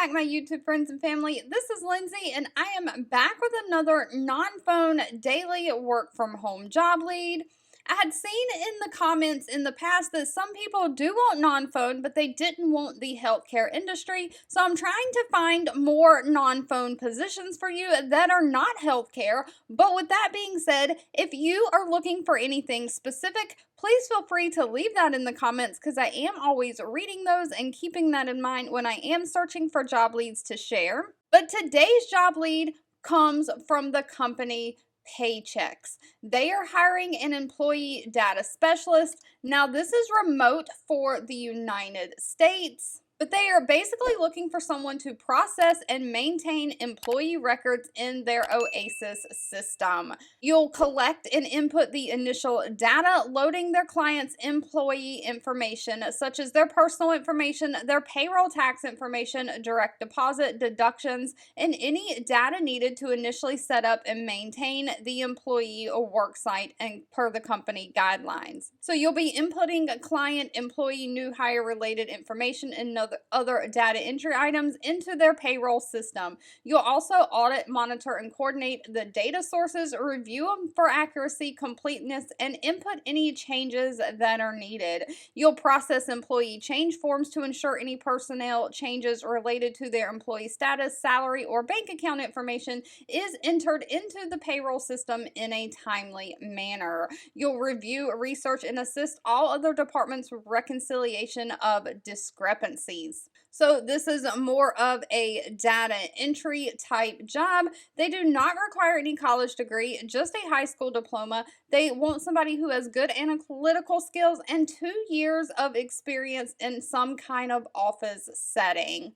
back, my YouTube friends and family. This is Lindsay, and I am back with another non-phone daily work from home job lead. I had seen in the comments in the past that some people do want non-phone, but they didn't want the healthcare industry. So I'm trying to find more non-phone positions for you that are not healthcare. But with that being said, if you are looking for anything specific, please feel free to leave that in the comments because I am always reading those and keeping that in mind when I am searching for job leads to share. But today's job lead comes from the company Paychex. They are hiring an employee data specialist. Now, this is remote for the United States, but they are basically looking for someone to process and maintain employee records in their Oasis system. You'll collect and input the initial data, loading their clients' employee information, such as their personal information, their payroll tax information, direct deposit, deductions, and any data needed to initially set up and maintain the employee or work site and per the company guidelines. So you'll be inputting client, employee, new hire related information and other data entry items into their payroll system. You'll also audit, monitor, and coordinate the data sources, review them for accuracy, completeness, and input any changes that are needed. You'll process employee change forms to ensure any personnel changes related to their employee status, salary, or bank account information is entered into the payroll system in a timely manner. You'll review, research, and assist all other departments with reconciliation of discrepancies. So this is more of a data entry type job. They do not require any college degree, just a high school diploma. They want somebody who has good analytical skills and 2 years of experience in some kind of office setting.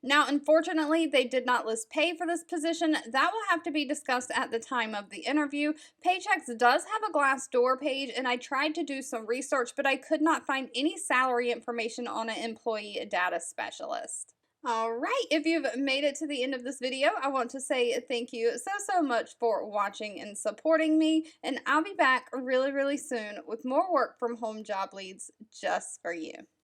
Now, unfortunately, they did not list pay for this position. That will have to be discussed at the time of the interview. Paychex does have a Glassdoor page, and I tried to do some research, but I could not find any salary information on an employee data specialist. All right, if you've made it to the end of this video, I want to say thank you so much for watching and supporting me, and I'll be back really soon with more work from home job leads just for you.